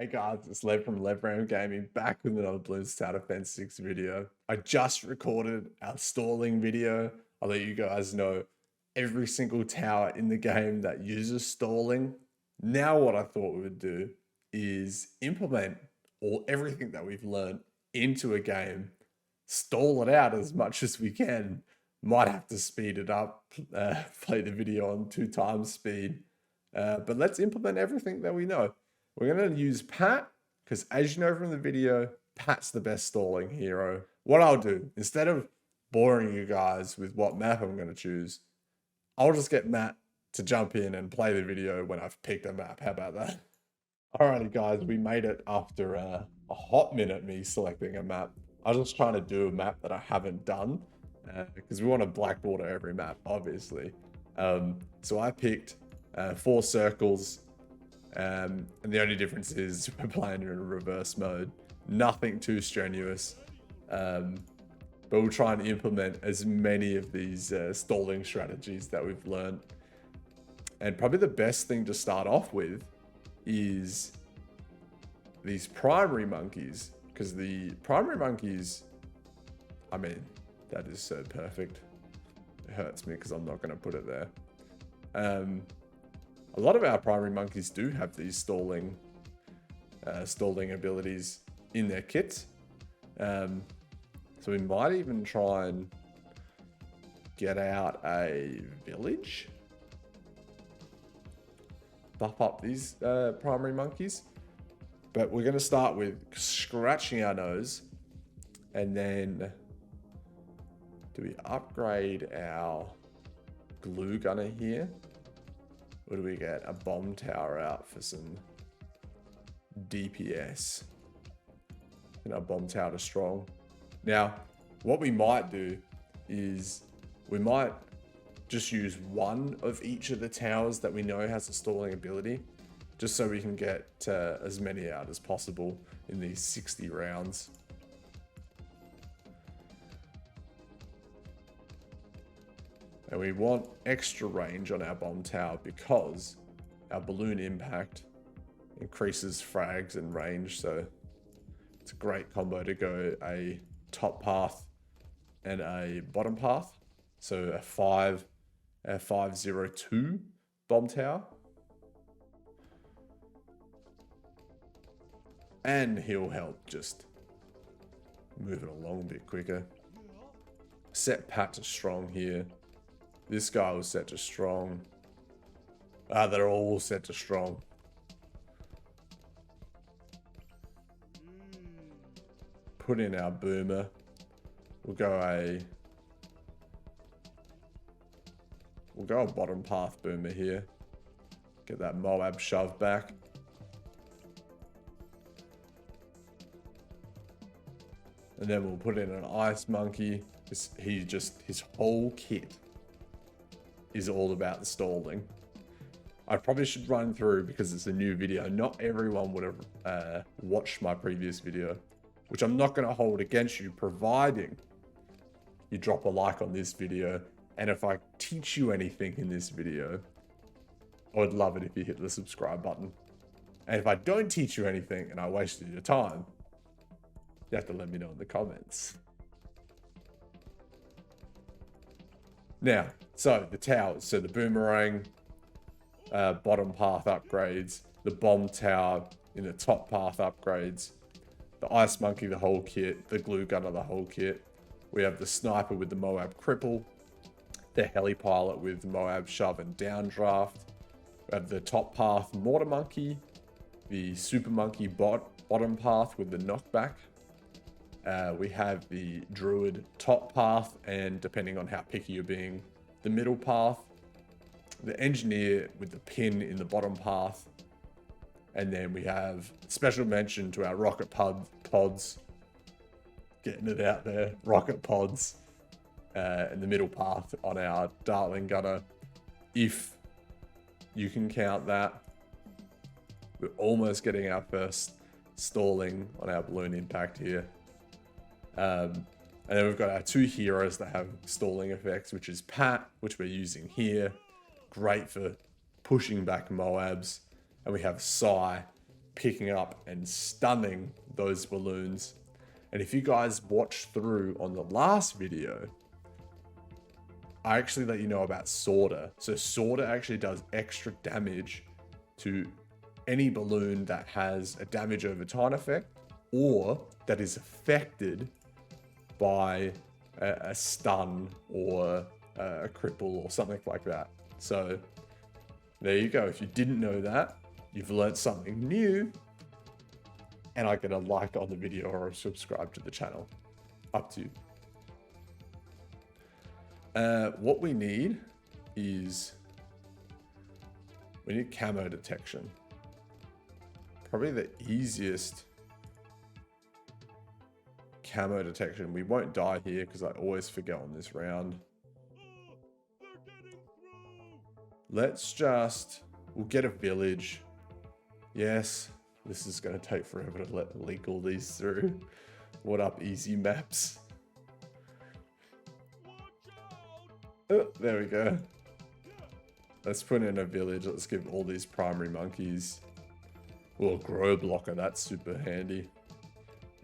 Hey guys, it's Lev from LevRam Gaming back with another Bloons Tower Defense 6 video. I just recorded our stalling video. I'll let you guys know every single tower in the game that uses stalling. Now what I thought we would do is implement everything that we've learned into a game, stall it out as much as we can. Might have to speed it up, play the video on 2x speed. But let's implement everything that we know. We're going to use Pat, because as you know from the video, Pat's the best stalling hero. What I'll do, instead of boring you guys with what map I'm going to choose, I'll just get Matt to jump in and play the video when I've picked a map. How about that? Alrighty guys, we made it after a hot minute me selecting a map. I was just trying to do a map that I haven't done, because we want to blackboard every map, obviously. So I picked 4 circles. And the only difference is we're playing in a reverse mode. Nothing too strenuous. But we'll try and implement as many of these stalling strategies that we've learned. And probably the best thing to start off with is these primary monkeys. Because the primary monkeys, I mean, that is so perfect. It hurts me because I'm not going to put it there. A lot of our primary monkeys do have these stalling abilities in their kit. So we might even try and get out a village. Buff up these primary monkeys. But we're going to start with scratching our nose. And then do we upgrade our glue gunner here? Or do we get a bomb tower out for some DPS? And our bomb tower is strong. Now, what we might do is we might just use one of each of the towers that we know has a stalling ability, just so we can get as many out as possible in these 60 rounds. And we want extra range on our bomb tower because our balloon impact increases frags and range. So it's a great combo to go a top path and a bottom path. So a 502 bomb tower. And he'll help just move it along a bit quicker. Set Pat to strong here. This guy was set to strong. They're all set to strong. Put in our boomer. We'll go a bottom path boomer here. Get that Moab shove back. And then we'll put in an ice monkey. His whole kit is all about the stalling. I probably should run through, because it's a new video, not everyone would have watched my previous video, which I'm not going to hold against you, providing you drop a like on this video. And if I teach you anything in this video, I would love it if you hit the subscribe button. And if I don't teach you anything and I wasted your time, you have to let me know in the comments. Now, so the towers, so the boomerang, bottom path upgrades, the bomb tower in the top path upgrades, the ice monkey, the whole kit, the glue gunner, the whole kit. We have the sniper with the Moab cripple, the heli pilot with Moab shove and downdraft. We have the top path mortar monkey, the super monkey bottom path with the knockback. We have the druid top path, and depending on how picky you're being, the middle path. The engineer with the pin in the bottom path. And then we have special mention to our rocket pods. Getting it out there. Rocket pods. In the middle path on our dartling gunner. If you can count that. We're almost getting our first stalling on our balloon impact here. And then we've got our 2 heroes that have stalling effects, which is Pat, which we're using here. Great for pushing back Moabs. And we have Psy, picking up and stunning those balloons. And if you guys watched through on the last video, I actually let you know about Sorter. So Sorter actually does extra damage to any balloon that has a damage over time effect or that is affected by a stun or a cripple or something like that. So there you go. If you didn't know that, you've learned something new, and I get a like on the video or a subscribe to the channel. Up to you. What we need is we need camo detection. Probably the easiest camo detection. We won't die here because I always forget on this round. We'll get a village. Yes, this is going to take forever to leak all these through. What up, easy maps? Oh, there we go. Let's put in a village. Let's give all these primary monkeys. Well, grow blocker, that's super handy.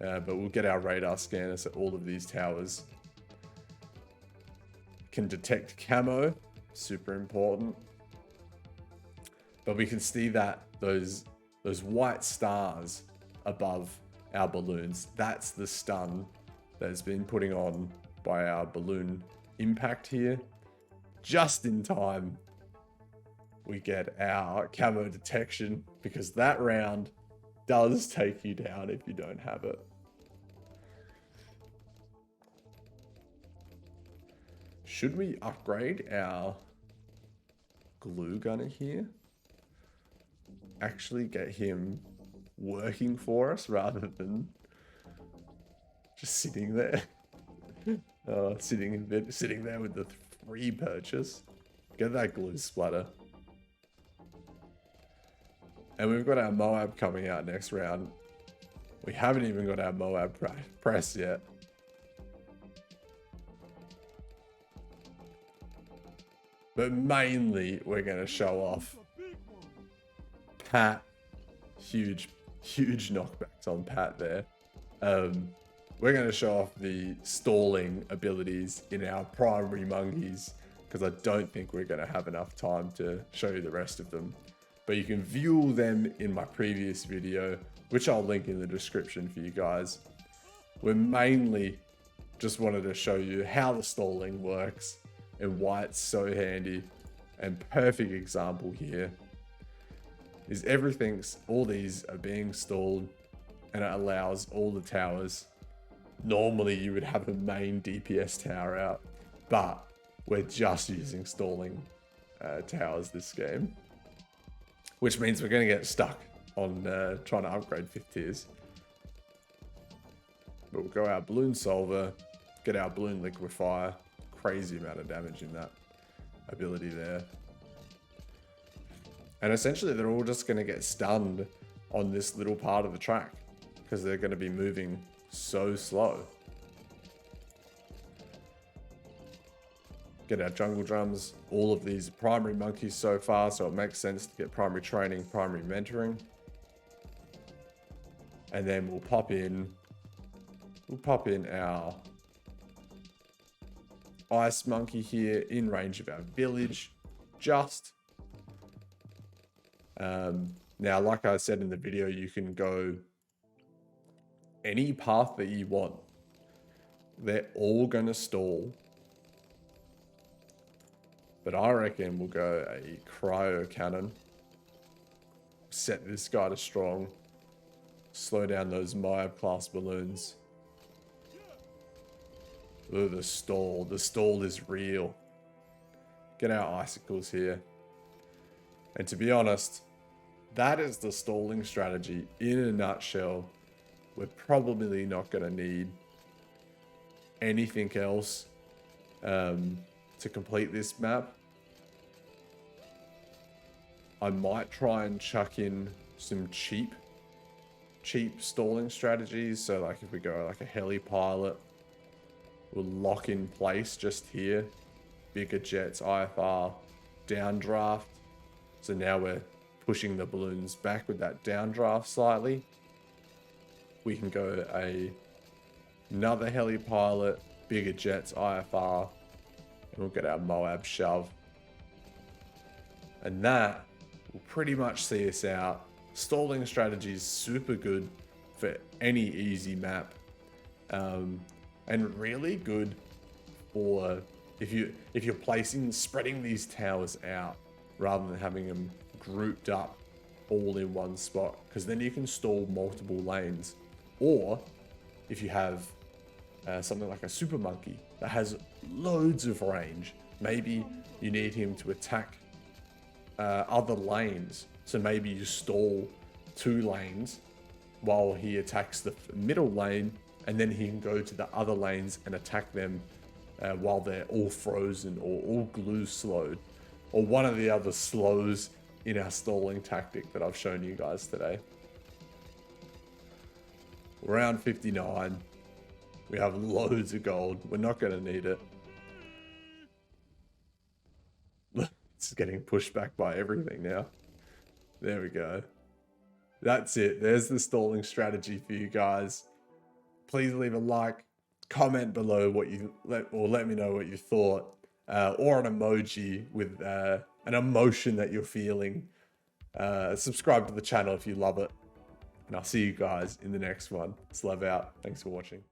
But we'll get our radar scanners at all of these towers. Can detect camo, super important. But we can see that those white stars above our balloons, that's the stun that's been putting on by our balloon impact here. Just in time, we get our camo detection because that round does take you down if you don't have it. Should we upgrade our glue gunner here? Actually get him working for us rather than just sitting there. Sitting there with the free purchase. Get that glue splatter. And we've got our Moab coming out next round. We haven't even got our Moab press yet. But mainly, we're going to show off Pat. Huge knockbacks on Pat there. We're going to show off the stalling abilities in our primary monkeys because I don't think we're going to have enough time to show you the rest of them. But you can view them in my previous video, which I'll link in the description for you guys. We mainly just wanted to show you how the stalling works and why it's so handy. And perfect example here is all these are being stalled, and it allows all the towers. Normally you would have a main DPS tower out, but we're just using stalling towers this game. Which means we're going to get stuck on trying to upgrade 5th tiers. But we'll go our balloon solver, get our balloon liquefier. Crazy amount of damage in that ability there. And essentially they're all just going to get stunned on this little part of the track because they're going to be moving so slow. Get our jungle drums. All of these primary monkeys so far, so it makes sense to get primary training, primary mentoring. And then we'll pop in our ice monkey here in range of our village. Now, like I said in the video, you can go any path that you want. They're all going to stall. But I reckon we'll go a cryo cannon. Set this guy to strong. Slow down those Moab class balloons. Ooh, the stall. The stall is real. Get our icicles here. And to be honest, that is the stalling strategy in a nutshell. We're probably not going to need anything else to complete this map. I might try and chuck in some cheap stalling strategies. So like if we go like a heli pilot, we'll lock in place just here. Bigger jets, IFR, downdraft. So now we're pushing the balloons back with that downdraft slightly. We can go another heli pilot, bigger jets, IFR, and we'll get our Moab shove. And that will pretty much see us out. Stalling strategy is super good for any easy map, and really good for if you're spreading these towers out rather than having them grouped up all in one spot, because then you can stall multiple lanes. Or if you have something like a super monkey that has loads of range, maybe you need him to attack other lanes, so maybe you stall 2 lanes while he attacks the middle lane, and then he can go to the other lanes and attack them while they're all frozen or all glue slowed, or one of the other slows in our stalling tactic that I've shown you guys today. Round 59. We have loads of gold. We're not going to need it. It's getting pushed back by everything now. There we go. That's it. There's the stalling strategy for you guys. Please leave a like, comment below what you let me know what you thought, or an emoji with an emotion that you're feeling. Subscribe to the channel if you love it, and I'll see you guys in the next one. Slev out. Thanks for watching.